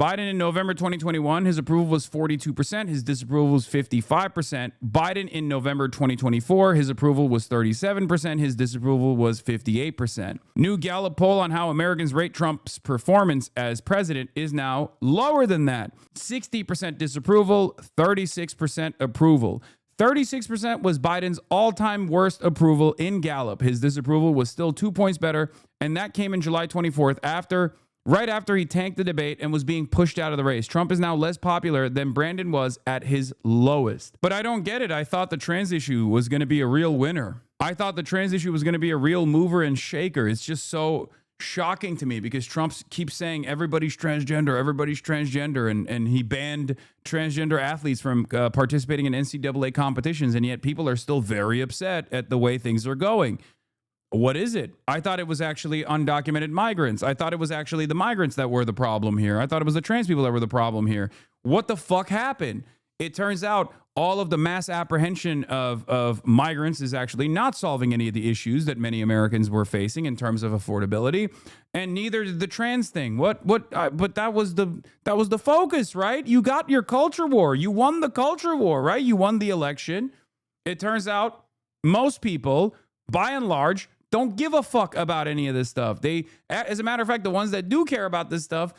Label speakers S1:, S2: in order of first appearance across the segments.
S1: Biden in November 2021, his approval was 42%, his disapproval was 55%. Biden in November 2024, his approval was 37%, his disapproval was 58%. New Gallup poll on how Americans rate Trump's performance as president is now lower than that. 60% disapproval, 36% approval. 36% was Biden's all-time worst approval in Gallup. His disapproval was still 2 points better, and that came in July 24th right after he tanked the debate and was being pushed out of the race. Trump is now less popular than Brandon was at his lowest. But I don't get it. I thought the trans issue was going to be a real winner. I thought the trans issue was going to be a real mover and shaker. It's just so shocking to me because Trump keeps saying everybody's transgender, and he banned transgender athletes from participating in NCAA competitions, and yet people are still very upset at the way things are going. What is it? I thought it was actually undocumented migrants. I thought it was actually the migrants that were the problem here. I thought it was the trans people that were the problem here. What the fuck happened? It turns out all of the mass apprehension of migrants is actually not solving any of the issues that many Americans were facing in terms of affordability, and neither did the trans thing. But that was the focus, right? You got your culture war. You won the culture war, right? You won the election. It turns out most people, by and large, don't give a fuck about any of this stuff. They, as a matter of fact, the ones that do care about this stuff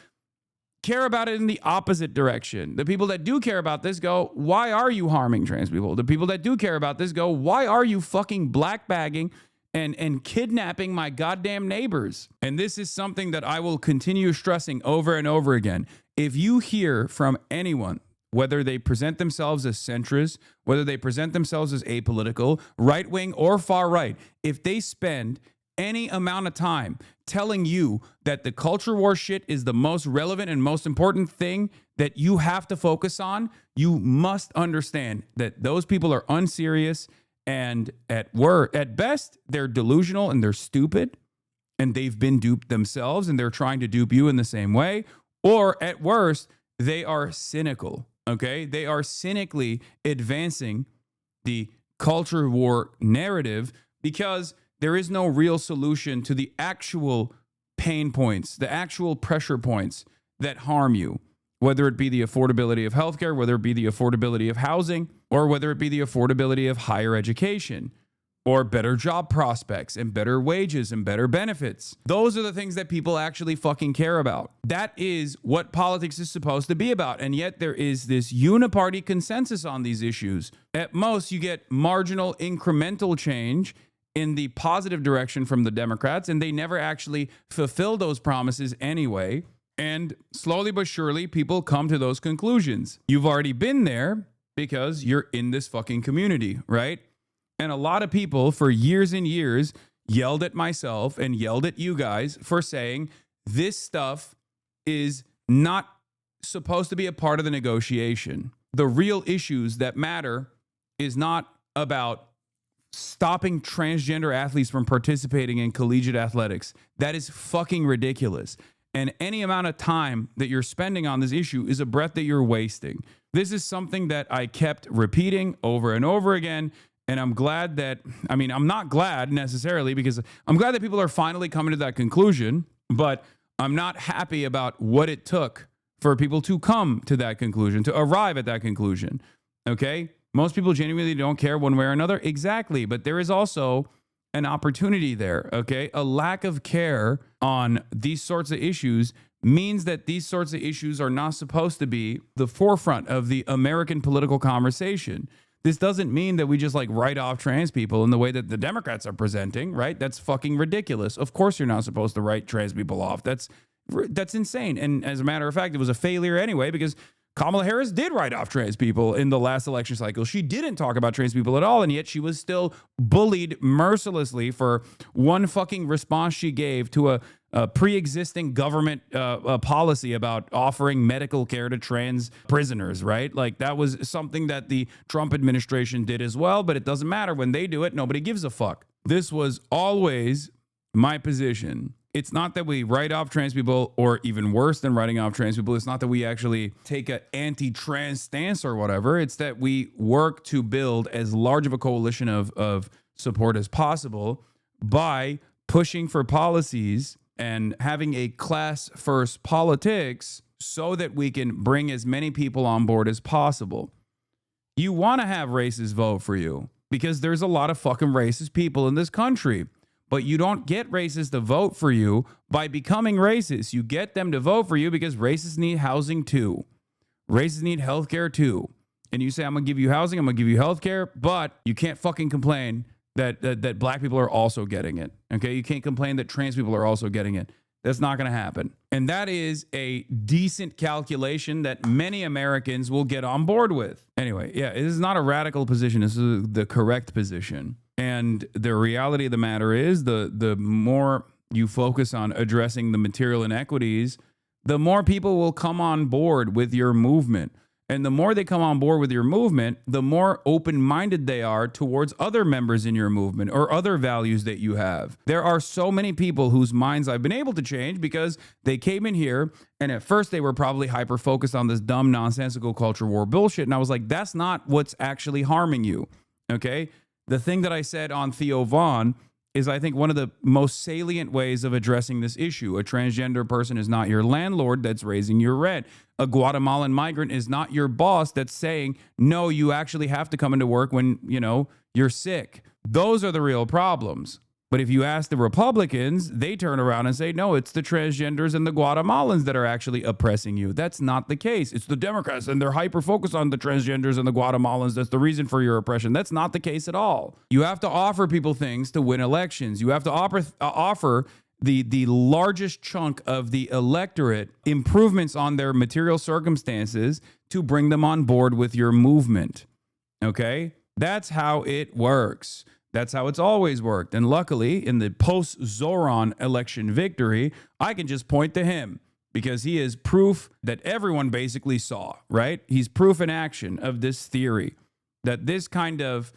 S1: care about it in the opposite direction. The people that do care about this go, why are you harming trans people? The people that do care about this go, why are you fucking black bagging and kidnapping my goddamn neighbors? And this is something that I will continue stressing over and over again. If you hear from anyone, whether they present themselves as centrist, whether they present themselves as apolitical, right-wing or far-right, if they spend any amount of time telling you that the culture war shit is the most relevant and most important thing that you have to focus on, you must understand that those people are unserious, and at best, they're delusional and they're stupid, and they've been duped themselves and they're trying to dupe you in the same way, or at worst, they are cynical. Okay, they are cynically advancing the culture war narrative because there is no real solution to the actual pain points, the actual pressure points that harm you, whether it be the affordability of healthcare, whether it be the affordability of housing, or whether it be the affordability of higher education, or better job prospects and better wages and better benefits. Those are the things that people actually fucking care about. That is what politics is supposed to be about. And yet there is this uniparty consensus on these issues. At most, you get marginal incremental change in the positive direction from the Democrats, and they never actually fulfill those promises anyway. And slowly but surely, people come to those conclusions. You've already been there because you're in this fucking community, right? And a lot of people for years and years yelled at myself and yelled at you guys for saying this stuff is not supposed to be a part of the negotiation. The real issues that matter is not about stopping transgender athletes from participating in collegiate athletics. That is fucking ridiculous. And any amount of time that you're spending on this issue is a breath that you're wasting. This is something that I kept repeating over and over again. And I'm glad that, I'm not glad necessarily because I'm glad that people are finally coming to that conclusion, but I'm not happy about what it took for people to come to that conclusion, to arrive at that conclusion. Okay? Most people genuinely don't care one way or another. Exactly. But there is also an opportunity there. Okay? A lack of care on these sorts of issues means that these sorts of issues are not supposed to be the forefront of the American political conversation. This doesn't mean that we just write off trans people in the way that the Democrats are presenting, right? That's fucking ridiculous. Of course you're not supposed to write trans people off. That's insane. And as a matter of fact, it was a failure anyway because Kamala Harris did write off trans people in the last election cycle. She didn't talk about trans people at all, and yet she was still bullied mercilessly for one fucking response she gave to a pre-existing government policy about offering medical care to trans prisoners, right? That was something that the Trump administration did as well, but it doesn't matter. When they do it, nobody gives a fuck. This was always my position. It's not that we write off trans people, or even worse than writing off trans people, it's not that we actually take an anti-trans stance or whatever. It's that we work to build as large of a coalition of support as possible by pushing for policies and having a class first politics so that we can bring as many people on board as possible. You want to have racists vote for you because there's a lot of fucking racist people in this country. But you don't get racists to vote for you by becoming racist. You get them to vote for you because racists need housing too. Racists need healthcare too. And you say, I'm going to give you housing, I'm going to give you healthcare, but you can't fucking complain that black people are also getting it. Okay? You can't complain that trans people are also getting it. That's not going to happen. And that is a decent calculation that many Americans will get on board with. Anyway, yeah, it is not a radical position. This is the correct position. And the reality of the matter is the more you focus on addressing the material inequities, the more people will come on board with your movement. And the more they come on board with your movement, the more open-minded they are towards other members in your movement or other values that you have. There are so many people whose minds I've been able to change because they came in here and at first they were probably hyper-focused on this dumb, nonsensical culture war bullshit. And I was like, that's not what's actually harming you, okay? The thing that I said on Theo Vaughn is, I think, one of the most salient ways of addressing this issue. A transgender person is not your landlord that's raising your rent. A Guatemalan migrant is not your boss that's saying, no, you actually have to come into work when, you're sick. Those are the real problems. But if you ask the Republicans, they turn around and say, no, it's the transgenders and the Guatemalans that are actually oppressing you. That's not the case. It's the Democrats, and they're hyper-focused on the transgenders and the Guatemalans. That's the reason for your oppression. That's not the case at all. You have to offer people things to win elections. You have to offer the largest chunk of the electorate improvements on their material circumstances to bring them on board with your movement. Okay? That's how it works. That's how it's always worked. And luckily, in the post-Zoran election victory, I can just point to him because he is proof that everyone basically saw, right? He's proof in action of this theory that this kind of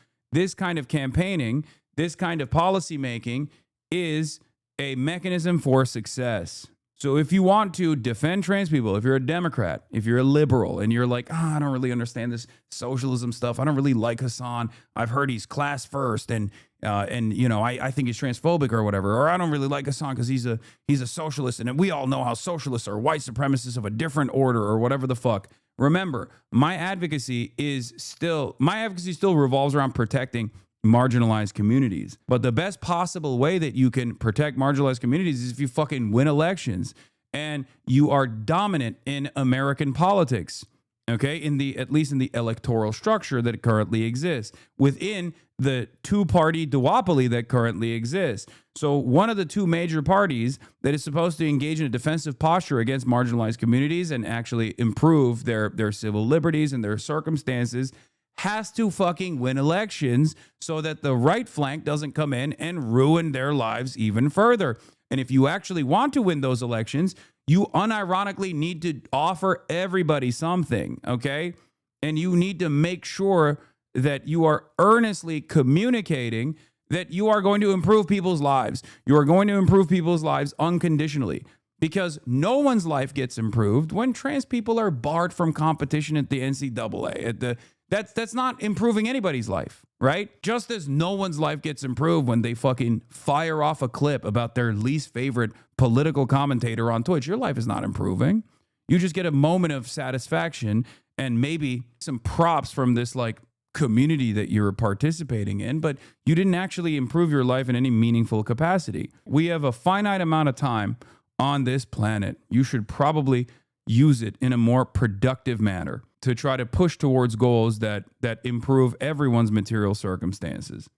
S1: campaigning, this kind of policy making is a mechanism for success. So if you want to defend trans people, if you're a Democrat, if you're a liberal, and you're like, I don't really understand this socialism stuff. I don't really like Hasan. I've heard he's class first, and I think he's transphobic or whatever. Or I don't really like Hasan because he's a socialist, and we all know how socialists are white supremacists of a different order or whatever the fuck. Remember, my advocacy still revolves around protecting marginalized communities. But the best possible way that you can protect marginalized communities is if you fucking win elections and you are dominant in American politics, okay? At least in the electoral structure that currently exists within the two-party duopoly that currently exists. So one of the two major parties that is supposed to engage in a defensive posture against marginalized communities and actually improve their civil liberties and their circumstances has to fucking win elections so that the right flank doesn't come in and ruin their lives even further. And if you actually want to win those elections, you unironically need to offer everybody something, okay? And you need to make sure that you are earnestly communicating that you are going to improve people's lives. You are going to improve people's lives unconditionally. Because no one's life gets improved when trans people are barred from competition at the NCAA. That's not improving anybody's life, right? Just as no one's life gets improved when they fucking fire off a clip about their least favorite political commentator on Twitch. Your life is not improving. You just get a moment of satisfaction and maybe some props from this community that you're participating in, but you didn't actually improve your life in any meaningful capacity. We have a finite amount of time on this planet. You should probably use it in a more productive manner to try to push towards goals that improve everyone's material circumstances.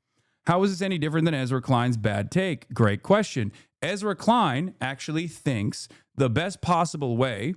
S1: How is this any different than Ezra Klein's bad take? Great question. Ezra Klein actually thinks the best possible way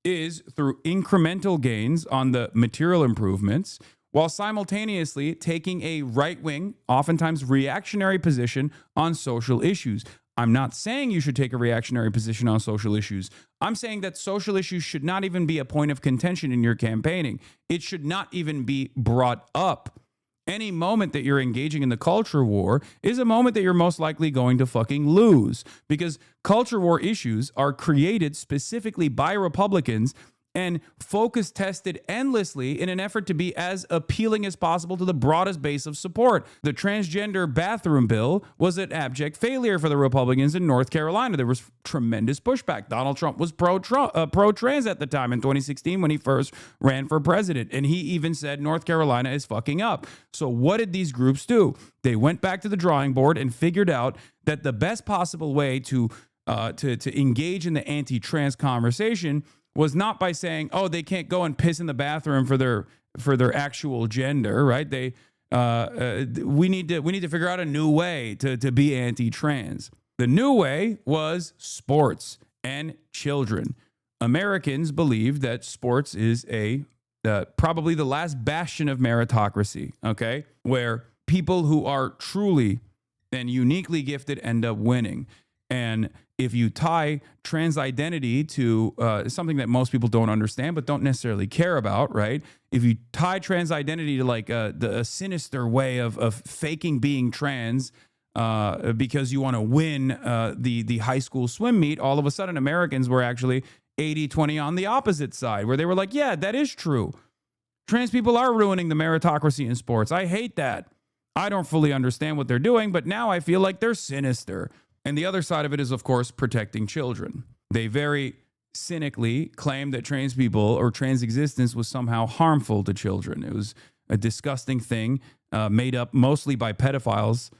S1: is through incremental gains on the material improvements while simultaneously taking a right-wing, oftentimes reactionary position on social issues. I'm not saying you should take a reactionary position on social issues. I'm saying that social issues should not even be a point of contention in your campaigning. It should not even be brought up. Any moment that you're engaging in the culture war is a moment that you're most likely going to fucking lose, because culture war issues are created specifically by Republicans and focus tested endlessly in an effort to be as appealing as possible to the broadest base of support. The transgender bathroom bill was an abject failure for the Republicans in North Carolina. There was tremendous pushback. Donald Trump was pro-trans at the time in 2016 when he first ran for president, and he even said North Carolina is fucking up. So what did these groups do? They went back to the drawing board and figured out that the best possible way to engage in the anti-trans conversation was not by saying, oh, they can't go and piss in the bathroom for their actual gender, right? We need to figure out a new way to be anti-trans. The new way was sports and children. Americans believe that sports is probably the last bastion of meritocracy, okay? Where people who are truly and uniquely gifted end up winning. And if you tie trans identity to something that most people don't understand but don't necessarily care about, right? If you tie trans identity to like a sinister way of faking being trans because you want to win the high school swim meet, all of a sudden Americans were actually 80-20 on the opposite side, where they were like, yeah, that is true. Trans people are ruining the meritocracy in sports. I hate that. I don't fully understand what they're doing, but now I feel like they're sinister. And the other side of it is, of course, protecting children. They very cynically claim that trans people or trans existence was somehow harmful to children. It was a disgusting thing made up mostly by pedophiles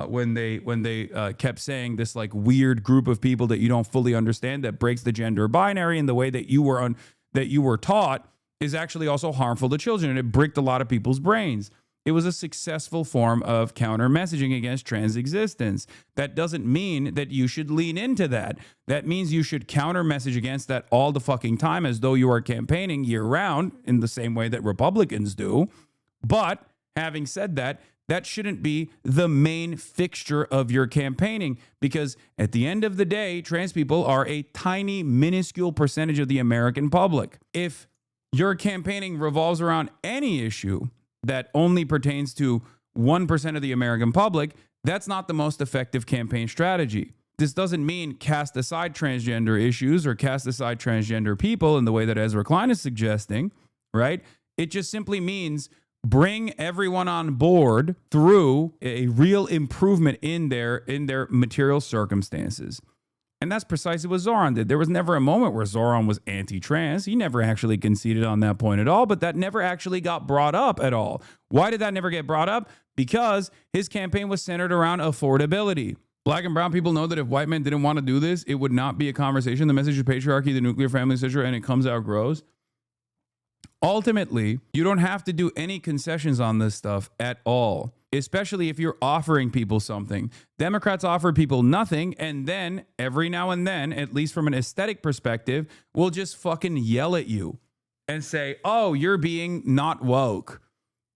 S1: when they kept saying this like weird group of people that you don't fully understand that breaks the gender binary in the way that you were taught is actually also harmful to children, and it bricked a lot of people's brains. It was a successful form of counter messaging against trans existence. That doesn't mean that you should lean into that. That means you should counter message against that all the fucking time as though you are campaigning year round in the same way that Republicans do. But having said that, that shouldn't be the main fixture of your campaigning, because at the end of the day, trans people are a tiny, minuscule percentage of the American public. If your campaigning revolves around any issue that only pertains to 1% of the American public, that's not the most effective campaign strategy. This doesn't mean cast aside transgender issues or cast aside transgender people in the way that Ezra Klein is suggesting, right? It just simply means bring everyone on board through a real improvement in their material circumstances. And that's precisely what Zoran did. There was never a moment where Zoran was anti-trans. He never actually conceded on that point at all, but that never actually got brought up at all. Why did that never get brought up? Because his campaign was centered around affordability. Black and brown people know that if white men didn't want to do this, it would not be a conversation. The message of patriarchy, the nuclear family, etc., and it comes out gross. Ultimately, you don't have to do any concessions on this stuff at all, especially if you're offering people something. Democrats offer people nothing, and then every now and then, at least from an aesthetic perspective, will just fucking yell at you and say, oh, you're being not woke.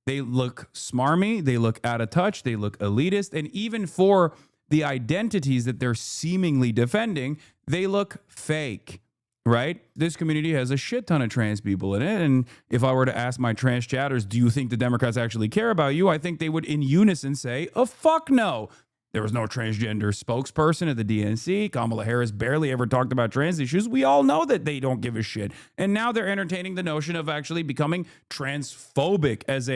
S1: They look smarmy, they look out of touch, they look elitist, and even for the identities that they're seemingly defending, they look fake. Right? This community has a shit ton of trans people in it. And if I were to ask my trans chatters, do you think the Democrats actually care about you? I think they would in unison say, oh, fuck no. There was no transgender spokesperson at the DNC. Kamala Harris barely ever talked about trans issues. We all know that they don't give a shit. And now they're entertaining the notion of actually becoming transphobic as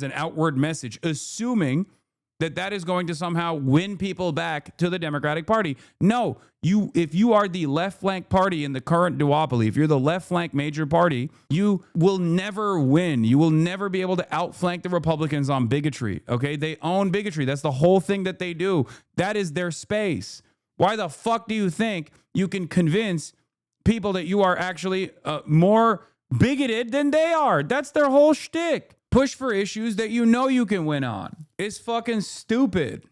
S1: an outward message, assuming that is going to somehow win people back to the Democratic Party. No, if you are the left flank party in the current duopoly, if you're the left flank major party, you will never win. You will never be able to outflank the Republicans on bigotry, okay? They own bigotry. That's the whole thing that they do. That is their space. Why the fuck do you think you can convince people that you are actually more bigoted than they are? That's their whole shtick. Push for issues that you know you can win on. It's fucking stupid.